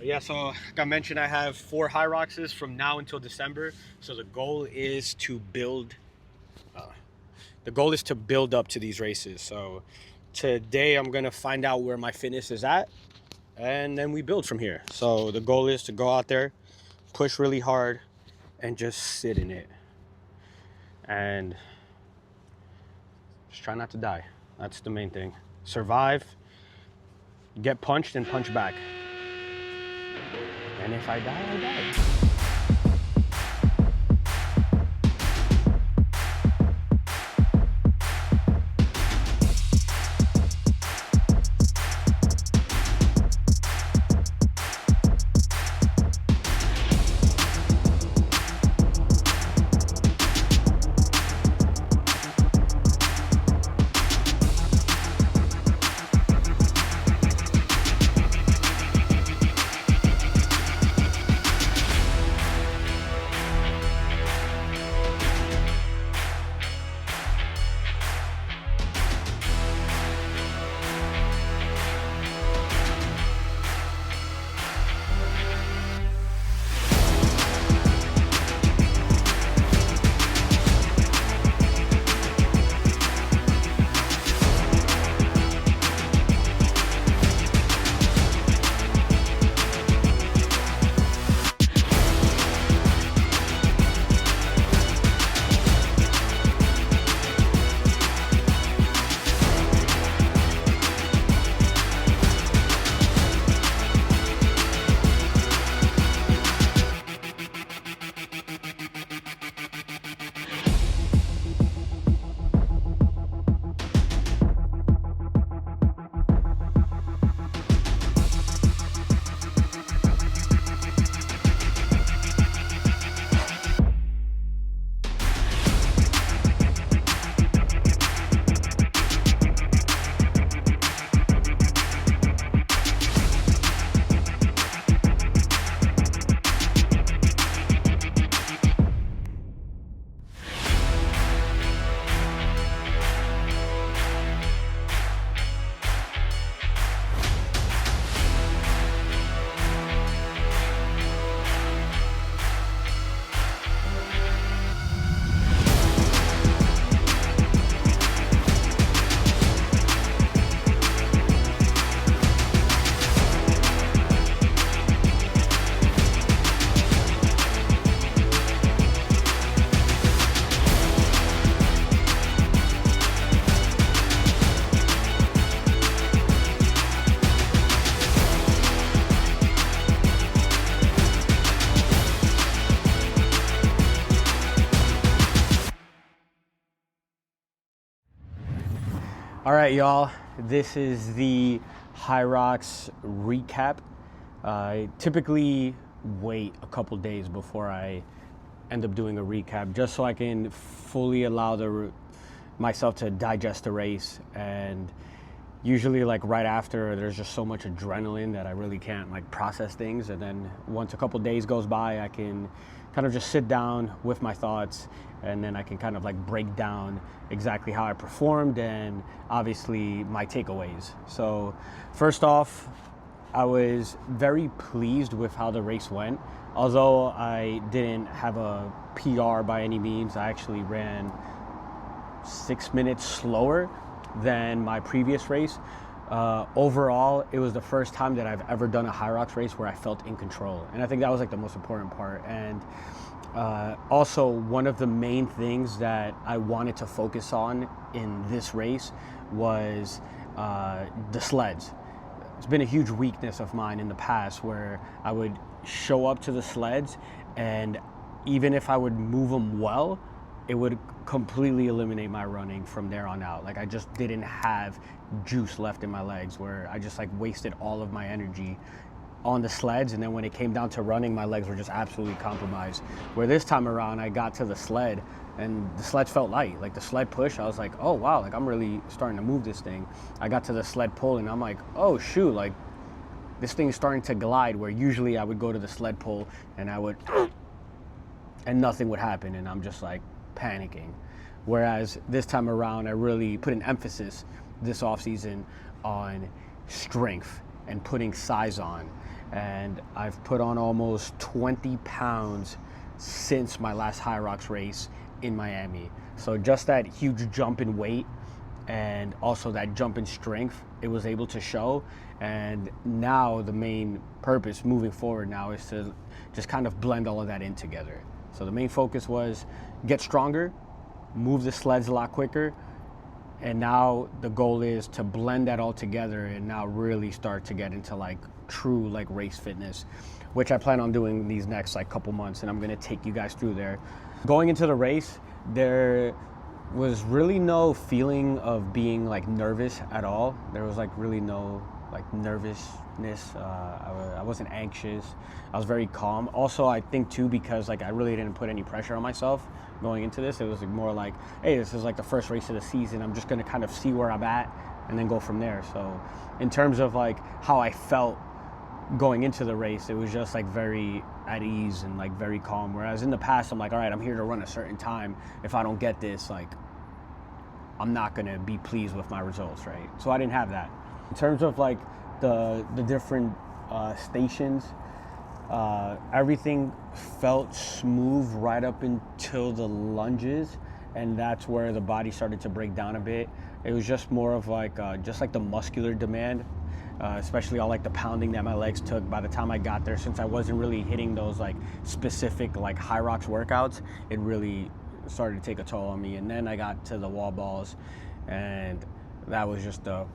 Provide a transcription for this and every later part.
Yeah, so like I mentioned, I have 4 HYROXes from now until December. So the goal is to build up to these races. So today I'm gonna find out where my fitness is at, and then we build from here. So the goal is to go out there, push really hard, and just sit in it, and just try not to die. That's the main thing. Survive, get punched, and punch back. And if I die, I die. All right, y'all, this is the HYROX recap. I typically wait a couple days before I end up doing a recap, just so I can fully allow myself to digest the race. And usually like right after, there's just so much adrenaline that I really can't like process things. And then once a couple days goes by, I can kind of just sit down with my thoughts, and then I can kind of like break down exactly how I performed and obviously my takeaways. So first off, I was very pleased with how the race went. Although I didn't have a PR by any means, I actually ran 6 minutes slower than my previous race. Overall, it was the first time that I've ever done a HYROX race where I felt in control. And I think that was like the most important part. And also, one of the main things that I wanted to focus on in this race was the sleds. It's been a huge weakness of mine in the past where I would show up to the sleds, and even if I would move them well, it would completely eliminate my running from there on out. Like I just didn't have juice left in my legs, where I just like wasted all of my energy on the sleds, and then when it came down to running, my legs were just absolutely compromised. Where this time around, I got to the sled and the sled felt light. Like the sled push, I was like, oh wow, like I'm really starting to move this thing. I got to the sled pull and I'm like, oh shoot, like this thing is starting to glide, where usually I would go to the sled pull and I would and nothing would happen, and I'm just like panicking. Whereas this time around, I really put an emphasis this offseason on strength and putting size on. and I've put on almost 20 pounds since my last HYROX race in Miami. So just that huge jump in weight and also that jump in strength, it was able to show. And now the main purpose moving forward now is to just kind of blend all of that in together. So the main focus was get stronger, move the sleds a lot quicker, and now the goal is to blend that all together and now really start to get into like true like race fitness, which I plan on doing these next like couple months, and I'm gonna take you guys through there. Going into the race, there was really no feeling of being like nervous at all. There was like really no like nervousness. I wasn't anxious. I was very calm. Also, I think too, because like I really didn't put any pressure on myself going into this. It was like more like, hey, this is like the first race of the season. I'm just gonna kind of see where I'm at and then go from there. So in terms of like how I felt going into the race, it was just like very at ease and like very calm. Whereas in the past, I'm like, all right, I'm here to run a certain time. If I don't get this, like, I'm not gonna be pleased with my results, right? So I didn't have that. In terms of like the different stations, everything felt smooth right up until the lunges, and that's where the body started to break down a bit. It was just more of like just like the muscular demand, especially all like the pounding that my legs took by the time I got there. Since I wasn't really hitting those like specific like HYROX workouts, it really started to take a toll on me. And then I got to the wall balls, and that was just the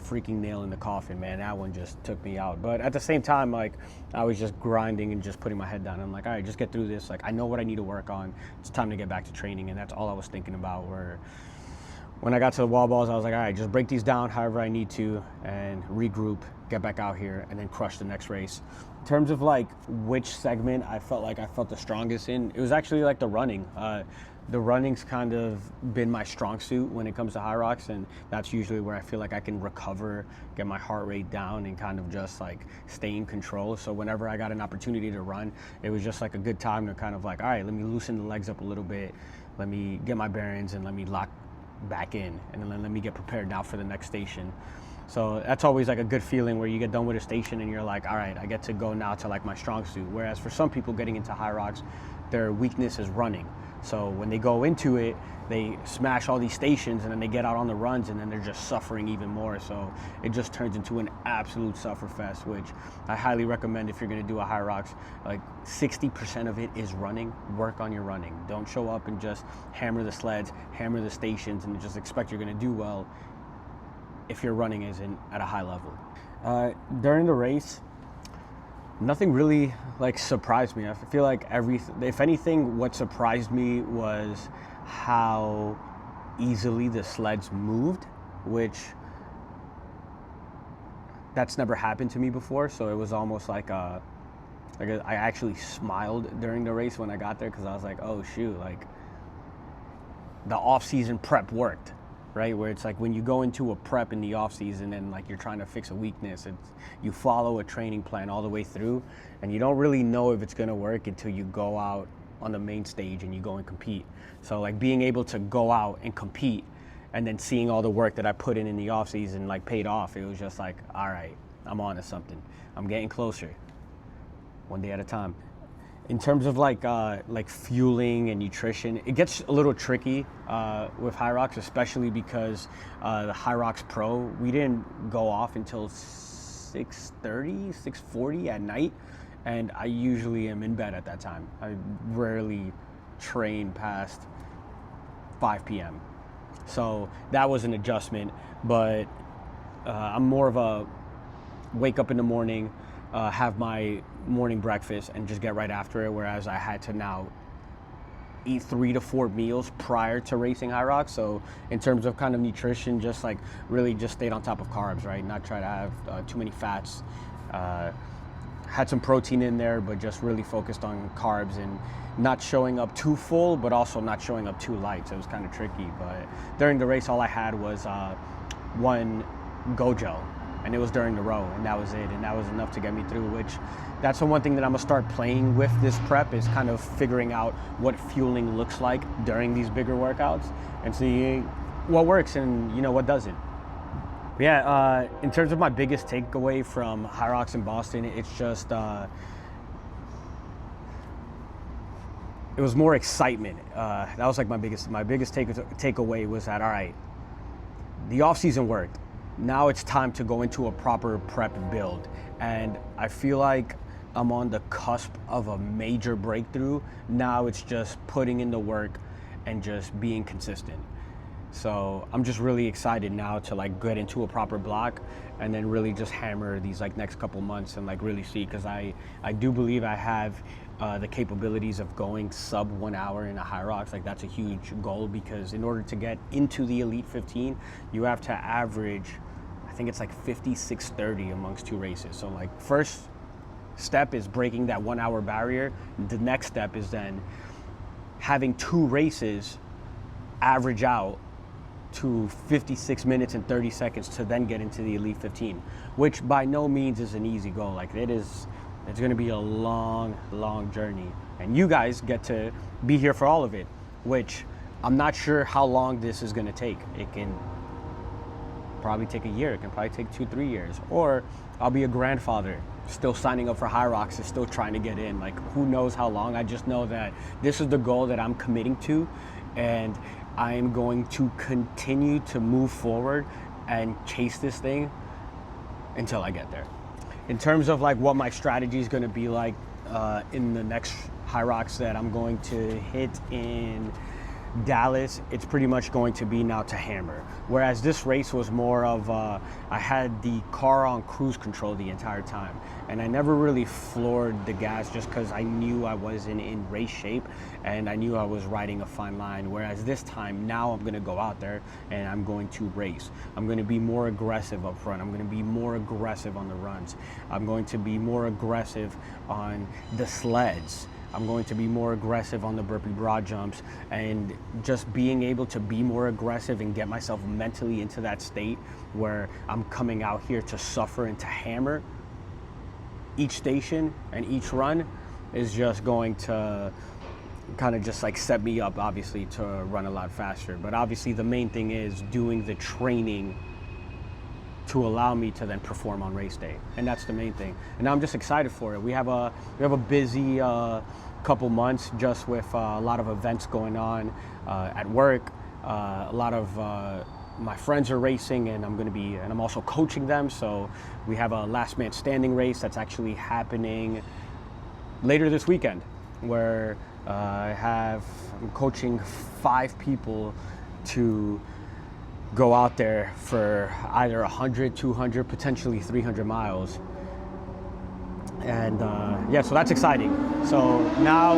freaking nail in the coffin, man. That one just took me out. But at the same time, like, I was just grinding and just putting my head down. I'm like, all right, just get through this. Like, I know what I need to work on. It's time to get back to training. And that's all I was thinking about. Where when I got to the wall balls, I was like, all right, just break these down however I need to and regroup, get back out here, and then crush the next race. In terms of like which segment I felt the strongest in, it was actually like the running. The running's kind of been my strong suit when it comes to HYROX, and that's usually where I feel like I can recover, get my heart rate down, and kind of just like stay in control. So whenever I got an opportunity to run, it was just like a good time to kind of like, all right, let me loosen the legs up a little bit, let me get my bearings, and let me lock back in, and then let me get prepared now for the next station. So that's always like a good feeling where you get done with a station and you're like, all right, I get to go now to like my strong suit. Whereas for some people getting into HYROX, their weakness is running. So when they go into it, they smash all these stations and then they get out on the runs and then they're just suffering even more. So it just turns into an absolute sufferfest, which I highly recommend if you're gonna do a HYROX. Like 60% of it is running. Work on your running. Don't show up and just hammer the sleds, hammer the stations, and just expect you're gonna do well if your running isn't at a high level. During the race, nothing really like surprised me. I feel like if anything, what surprised me was how easily the sleds moved, which that's never happened to me before. So it was almost like I actually smiled during the race when I got there, because I was like, oh shoot, like the off-season prep worked. Right, where it's like when you go into a prep in the off season and like you're trying to fix a weakness, you follow a training plan all the way through, and you don't really know if it's gonna work until you go out on the main stage and you go and compete. So like being able to go out and compete, and then seeing all the work that I put in the off season like paid off. It was just like, all right, I'm on to something. I'm getting closer, one day at a time. In terms of like fueling and nutrition, it gets a little tricky with HYROX, especially because the HYROX Pro, we didn't go off until 6:30, 6:40 at night, and I usually am in bed at that time. I rarely train past 5 p.m. So that was an adjustment, but I'm more of a wake up in the morning, have my morning breakfast and just get right after it, whereas I had to now eat 3 to 4 meals prior to racing HYROX. So in terms of kind of nutrition, just like really just stayed on top of carbs, right? Not try to have too many fats. Had some protein in there, but just really focused on carbs and not showing up too full, but also not showing up too light. So it was kind of tricky. But during the race, all I had was one Go Gel, and it was during the row, and that was it, and that was enough to get me through, which that's the one thing that I'm gonna start playing with this prep, is kind of figuring out what fueling looks like during these bigger workouts and see what works and what doesn't. Yeah, in terms of my biggest takeaway from HYROX in Boston, it's just it was more excitement. That was like my biggest takeaway was that, all right, the offseason worked. Now it's time to go into a proper prep build, and I feel like I'm on the cusp of a major breakthrough. Now it's just putting in the work and just being consistent. So I'm just really excited now to like get into a proper block and then really just hammer these like next couple months and like really see, because I do believe I have the capabilities of going sub 1 hour in a HYROX. Like that's a huge goal, because in order to get into the Elite 15, you have to average, I think it's like 56:30 amongst 2 races. So like first step is breaking that 1 hour barrier. The next step is then having 2 races average out to 56 minutes and 30 seconds to then get into the Elite 15, which by no means is an easy goal. Like it's going to be a long journey, and you guys get to be here for all of it, which I'm not sure how long this is going to take. It can probably take a year. It can probably take 2-3 years, or I'll be a grandfather still signing up for HYROX and still trying to get in. Like who knows how long. I just know that this is the goal that I'm committing to, and I am going to continue to move forward and chase this thing until I get there. In terms of like what my strategy is going to be like in the next HYROX that I'm going to hit in Dallas, it's pretty much going to be now to hammer. Whereas this race was more of I had the car on cruise control the entire time, and I never really floored the gas just because I knew I wasn't in race shape and I knew I was riding a fine line. Whereas this time, now I'm going to go out there and I'm going to race. I'm going to be more aggressive up front. I'm going to be more aggressive on the runs. I'm going to be more aggressive on the sleds. I'm going to be more aggressive on the burpee broad jumps, and just being able to be more aggressive and get myself mentally into that state where I'm coming out here to suffer and to hammer each station and each run is just going to kind of just like set me up, obviously, to run a lot faster. But obviously the main thing is doing the training to allow me to then perform on race day, and that's the main thing. And I'm just excited for it. We have a busy couple months, just with a lot of events going on at work. A lot of my friends are racing, and I'm also coaching them. So we have a last man standing race that's actually happening later this weekend, where I'm coaching 5 people to go out there for either 100, 200, potentially 300 miles. And yeah, so that's exciting. So now,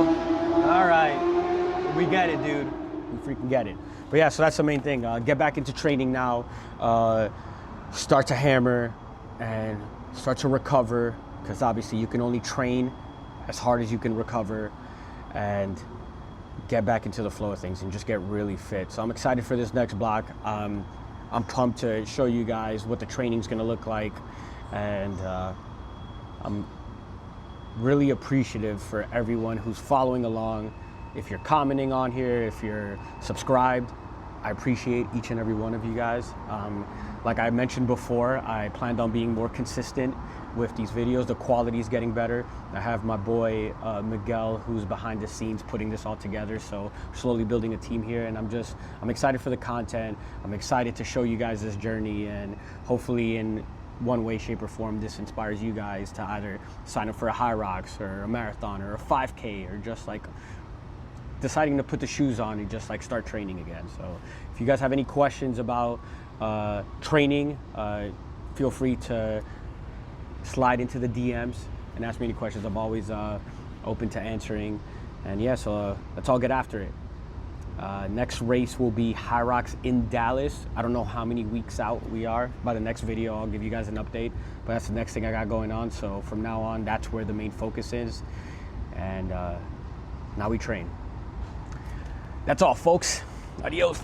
all right, we get it, dude. We freaking get it. But yeah, so that's the main thing. Get back into training now. Start to hammer and start to recover, because obviously you can only train as hard as you can recover, and get back into the flow of things and just get really fit. So I'm excited for this next block. I'm pumped to show you guys what the training's gonna look like, and I'm really appreciative for everyone who's following along. If you're commenting on here, if you're subscribed, I appreciate each and every one of you guys. Like I mentioned before, I planned on being more consistent with these videos. The quality is getting better. I have my boy Miguel, who's behind the scenes putting this all together. So slowly building a team here, and I'm excited for the content. I'm excited to show you guys this journey, and hopefully in one way, shape, or form, this inspires you guys to either sign up for a HYROX or a marathon or a 5K, or just like deciding to put the shoes on and just like start training again. So if you guys have any questions about training, feel free to slide into the DMs and ask me any questions. I'm always open to answering. And yeah, so let's all get after it. Next race will be HYROX in Dallas. I don't know how many weeks out we are. By the next video, I'll give you guys an update, but that's the next thing I got going on. So from now on, that's where the main focus is. And now we train. That's all, folks. Adios.